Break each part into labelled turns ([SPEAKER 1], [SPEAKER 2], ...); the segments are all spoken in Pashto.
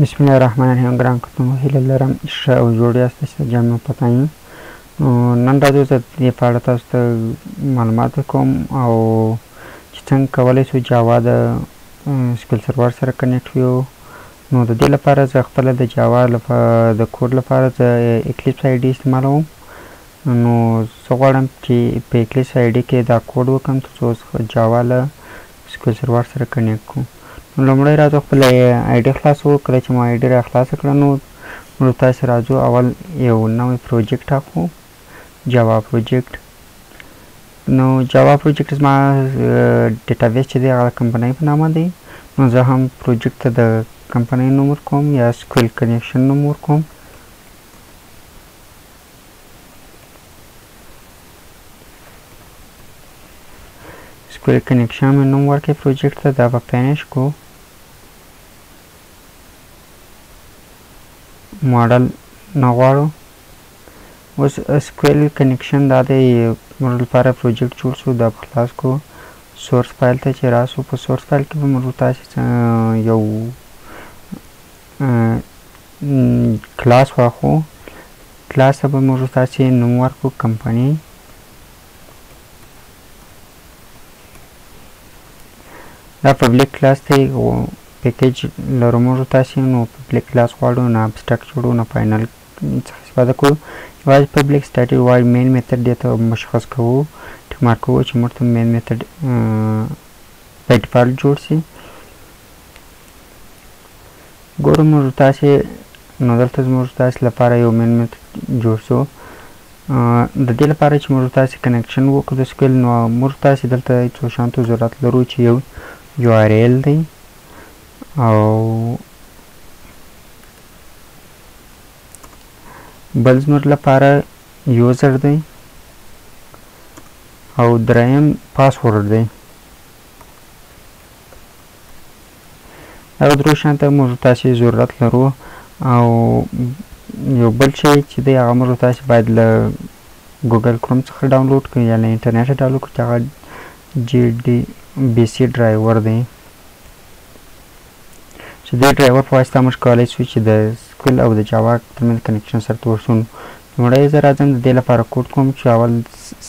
[SPEAKER 1] بسم الله الرحمن الرحیم. ګران کتونکو، هیله لرم ښه او جوړ یاست. چې جامع پته یم نن راځو زه دې په اړه تاسو ته معلومات کوم او چې څنګه کولی شو جاوا د سکیل سرور سره کنیکټ کړو. نو د دې لپاره زه خپله د جاوا د کوډ لپاره زه اکلیپس آی ډي استعمالوم. نو زه غواړم چې په اکلیپس آی ډي کې دا کوډ وکړم تر څو جاوا له سکیل سرور سره کنیکټ کړو. نو لومړی راځو خپله آی ډي خلاصو. کله چې مو آی ډي را خلاصه کړه نو موږ تاسې راځو اول یو نوی پروجیکټ اخلو، جاوا پروجیکټ. نو جاوا پروجیکټ زما ډیټابیس چې دی هغه کمپنۍ په نامه دی. نو زه هم پروجیکټ ته د کمپنۍ نوم ورکوم یا سکیل کنیکشن نوم ورکوم. سکیل کنیکشن مې نوم ورکړی پروجیکټ ته. دا به فینش کو. ماډل نه غواړو. اوس سکیل کنیکشن دا دی موږ لپاره پروجیکټ جوړ شو. دا به خلاص کو. سورس فایل ته چې راسو، په سورس فایل کې به موږ تاسې یو کلاس واخلو. کلاس ته به موږ تاسې نوم ورکړو کمپنۍ. دا پبلیک کلاس دی. پیکیج لرو موږ تاسې، نو پبلیک کلاس غواړو، نه ابسټرکټ جوړو، نه فاینل څخه استفاده کوو. یوازې پبلیک سټاټیک وایي مین میتھډ دې ته مشخص کوو، ټیک مارک کوو چې موږ ته مین میتھډ باي ډیفالټ جوړ شي. ګورو موږ تاسې نو دلته زموږ تاسې لپاره یو مین میتھډ جوړ شو. د دې لپاره چې موږ تاسې کنیکشن وکړو د سکیل، نو موږ تاسې دلته څو شیانو ته ضرورت لرو چې یو یو آر ایل دی او بل زموږ لپاره یوزر دی او دریم پاسورډ دی. هغه درو شیانو ته موږ تاسې ضرورت لرو. او یو بل شی چې دی هغه موږ تاسې باید له ګوګل کروم څخه ډاونلوډ کړئ یا له انټرنیټه ډاونلوډ کړئ چې هغه جی ډي بي سي ډرایور دی. چې دې ډرایور په واسطه موږ کولی شو چې د سکیل او د جاوا ترمنځ کنیکشن سره ورسو. لومړی زه راځم د دې لپاره کوډ کوم چې اول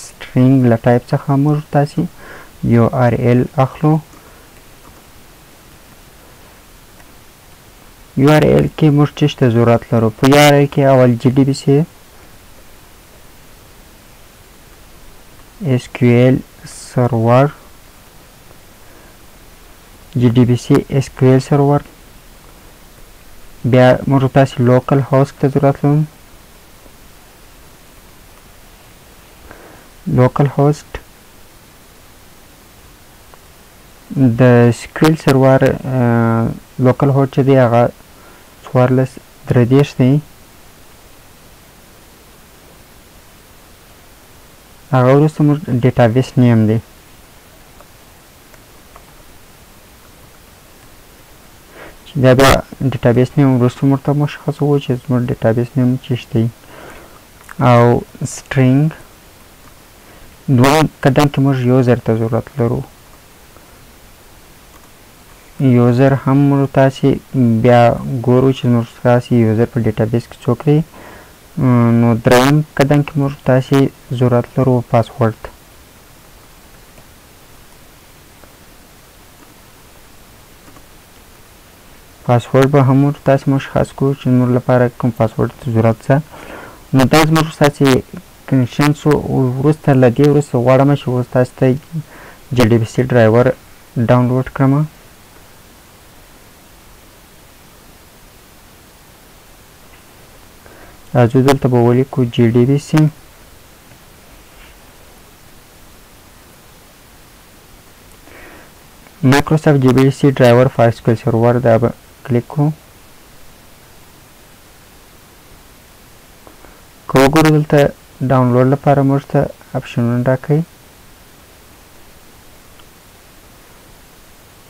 [SPEAKER 1] سټرینګ له ټایپ څخه موږ تاسې یو آر ایل اخلو. یو آر ایل کې موږ څه ته ضرورت لرو؟ په یو آر ایل کې اول جی ډي بي سي اس کیو ایل سرور، جی ډي بي سي اس کیو ایل سرور، بیا موږ تاسې لوکل هوسټ ته ضرورت لرو. لوکل هوسټ د سکیل سرور لوکل هوسټ چې دی هغه 1433 دی. هغه وروسته موږ ډیټابیس نیم دی. دا بیا ډیټابیس نیم وروسته موږ ته مشخصوو چې زموږ ډیټابیس نیم څه دی. او سټرینګ دویم قدم کې موږ یوزر ته ضرورت لرو. یوزر هم موږ تاسې بیا ګورو چې موږ تاسې یوزر په ډیټابیس کې څوک دی. نو دریم قدم کې موږ تاسې ضرورت لرو پاسورډ. پاسورډ به هم موږ تاسې مشخص کړو چې موږ لپاره کوم پاسورډ ضرورت څه. نو دا زموږ تاسې کنیکشن شو. وروسته له دې وروسته غواړم چې اوس تاسې ته جی ډي بي سي ډرایور ډاونلوډ کړم. راځو دلته به ولیکو جی ډي بي سي. مایکروسافټ جی ډي بي سي ډرایور فار سکیل سرور. دا به کلیک کړو. که وګورو دلته ډاونلوډ لپاره موږ ته اپشنونه راکوي.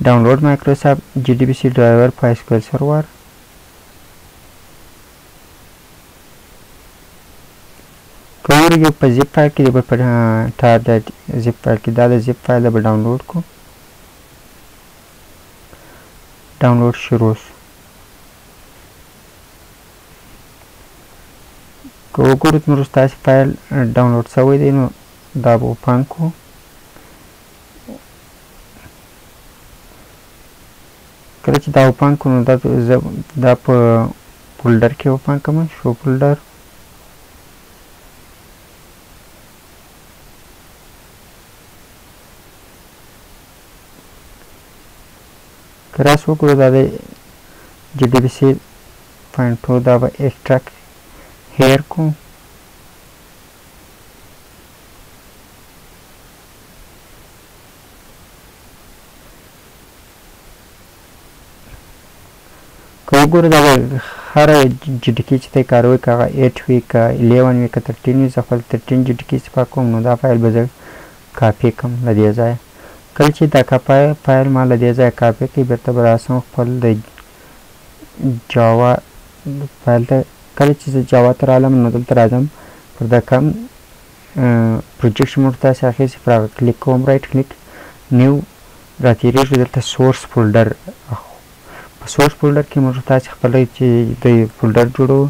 [SPEAKER 1] ډاونلوډ مایکروسافټ جی ډي بي سي ډرایور فار سکیل سرور. که وګورو په زیپ فایل کې دی، په ټار د زیپ فایل کې دا د زیپ فایل به ډاونلوډ کړو. ډاونلوډ شروع شو. که وګورو زموږ ستاسې فایل ډاونلوډ شوی دی نو دا به اوپن کړو. کله چې دا اوپن کړو نو دا په فولډر کې اوپن کړم، شو فولډر. که راس وکړو دا د GDBC.2 دا به ایکسټراکټ هیر کړو. که وګورو دا به هره GDK چې ته یې کاروئ که هغه 8 وي که 11 وي که 13 وي، زه خپل 13 GDK استفاده کوم نو دا فایل به زه کاپي کړم له دې ځایه. کله چې دا فایل ما له دې ځایه کاپي کړي بېرته به راسم خپل د جاوا فایل ته. کله چې زه جاوا ته رالم نو دلته راځم پر دا کم پروجیکټ موږ تاسې اخیستې پر هغه کلیک کوم، رایټ کلیک نیو راتېرېږو دلته سورس فولډر. په سورس فولډر کې موږ تاسې خپل چې د فولډر جوړو.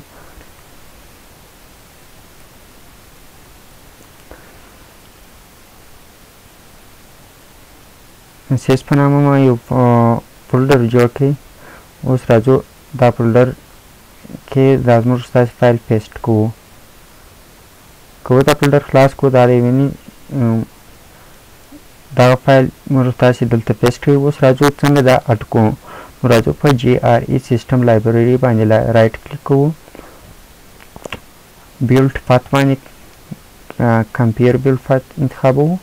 [SPEAKER 1] سیس په نامه ما یو فولډر جوړ کړی. اوس راځو دا فولډر کې دا زموږ ستاسې فایل پیسټ کوو. که دا فولډر خلاص کړو دا دی ویني دغه فایل موږ تاسې دلته پیسټ کړی. اوس راځو څنګه دا اډ کوو. راځو په GRE سیسټم لایبرري باندې رایټ کلیک کوو، بیلډ پات باندې کمپیر بیلډ پات انتخابوو.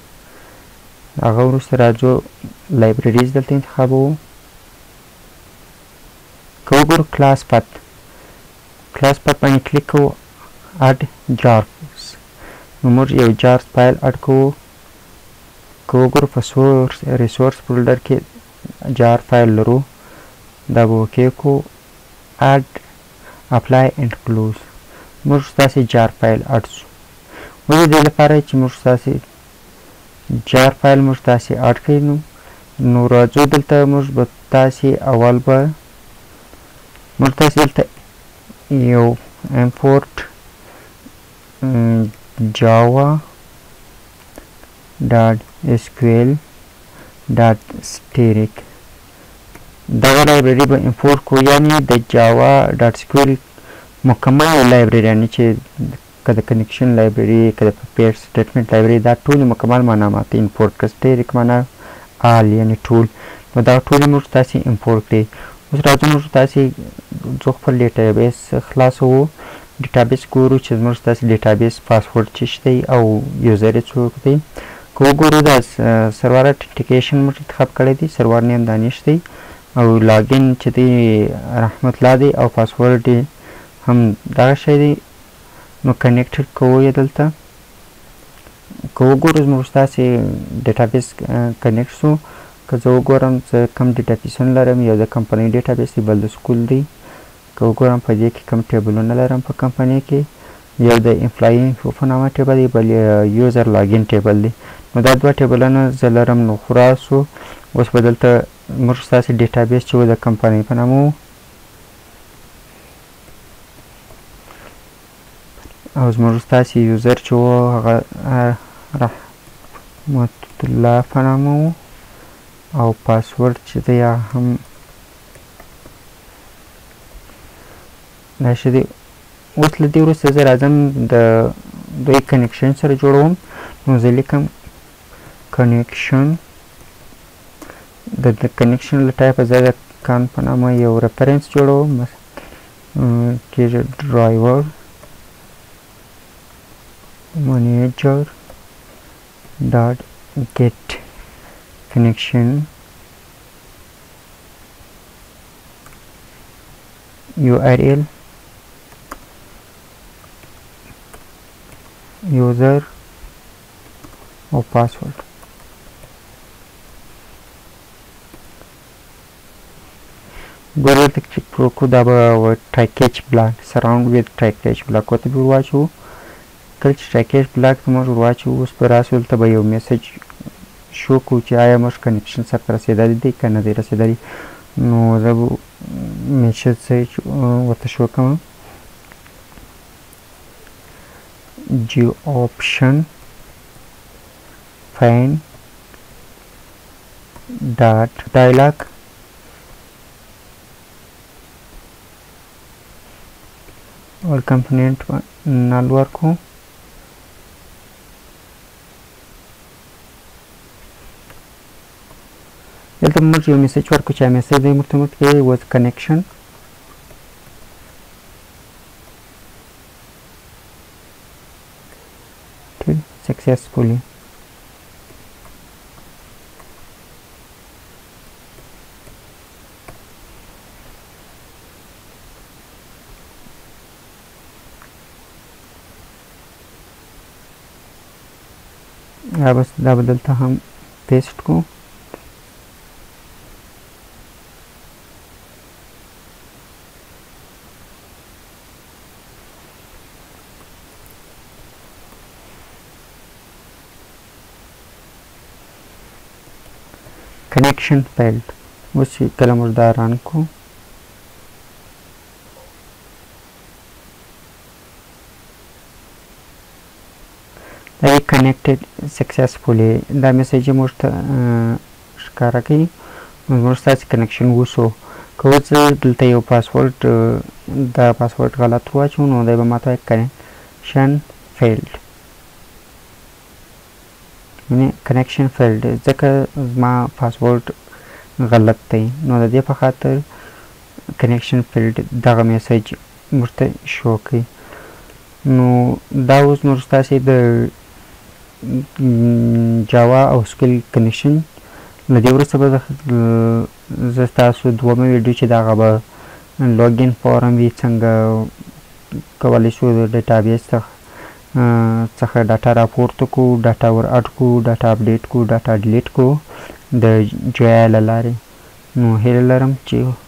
[SPEAKER 1] هغه وروسته راځو لایبرریز دلته انتخابوو. که وګورو کلاس پات باندې کلیک کوو، اډ جارز نو موږ یو جارز فایل اډ کوو. که وګورو په ریسورس فولډر کې جار فایل لرو، دا به اوکې کړو. اډ اپلای اینډ کلوز موږ ستاسې جار فایل اډ شو. اوس د دې لپاره چې موږ ستاسې جار فایل موږ تاسې اډ کړی نو راځو دلته موږ به تاسې اول به موږ تاسې دلته یو امپورټ جاوا ډاټ SQL ډاټ سټیریک دغه لایبرري به امپورټ کړو، یعنې د جاوا ډاټ SQL مکمل لایبرري، یعنې چې که د کنیکشن لایبرري که د پیر سټیټمنټ لایبرري دا ټولې مکمل معنامات امپورټ کړه. سټیریک معنا آل یعنې ټول، نو دا ټولې موږ تاسې امپورټ کړئ. اوس راځو موږ تاسې زه خپل ډیټابیس خلاصوو. ډیټابیس ګورو چې زموږ ستاسې ډیټابیس پاسورډ څه شی دی او یوزر یې څوک دی. که وګورو دا سرور اټنټیکیشن موږ انتخاب کړی دی، سرور نیم دانش دی او لاګین چې دی رحمت الله دی او پاسورډ یې هم دغه شی دی. نو کنیکټډ کوو یې دلته. که وګورو زموږ ستاسې ډیټابیس کنیکټ شو. که زه وګورم زه کوم ډیټابیسونه لرم، یو د کمپنۍ ډیټابیس دی، بل د سکول دی. که وګورم په دې کې کوم ټیبلونه لرم په کمپنۍ کې، یو د امپلایي انفو په نامه ټیبل دی، بل یوزر لاګین ټیبل دی. نو دا دوه ټیبلونه زه لرم. نو خلاصو اوس به دلته موږ ستاسې ډیټابیس چې و د کمپنۍ په نامه و او زموږ ستاسې یوزر چې و هغه رحمت الله په نامه و او پاسورډ چې دی هم دا ښه دی. اوس له دې وروسته زه راځم د دوی کنیکشن سره جوړوم. نو زه لیکم کنیکشن. د کنیکشن له ټایپه زه د کان په نامه یو ریفرنس جوړوم کې ډرایور manager dot get connection URL user or password. ګورئ چې پروکو دا به try catch block surround with try catch block ورته به واچو. کله چې try catch block ته موږ ورواچو اوس به راسو دلته به یو میسج شو کړو چې آیا موږ کنیکشن سره رسېدلی دی که نه دی رسېدلی. نو زه به میسج ورته شو کوم. g option find dot dialog or component null ورکو دلته موږ یو میسج ورکو چې میسج دی مرتبط کې with connection successfully बस दा बदलता हम पेस्ट को connection failed उसी कलम उदाहरण को connected successfully دا میسج موږ ته ښکاره کوي موږ ستاسې کنیکشن وشو که اوس دلته یو پاسورډ دا پاسورډ غلط واچوو نو دی به ماته وایي کنیکشن فیلډ یعنې کنیکشن فیلډ ځکه زما پاسورډ غلط دی نو د دې په خاطر کنیکشن فیلډ دغه میسج موږ ته شو کوي نو دا اوس موږ ستاسې د جاوا او سکیل کنیکشن له دې وروسته به زه ستاسو دومه ویډیو چې د هغه به لوګین فارم وي څنګه کولی شو د ډیټابیس څخه ډاټا راپورته کړو ډاټا ور اډ کړو ډاټا اپډیټ کړو ډاټا ډیلیټ کړو د جویا له لارې نو هیله لرم چې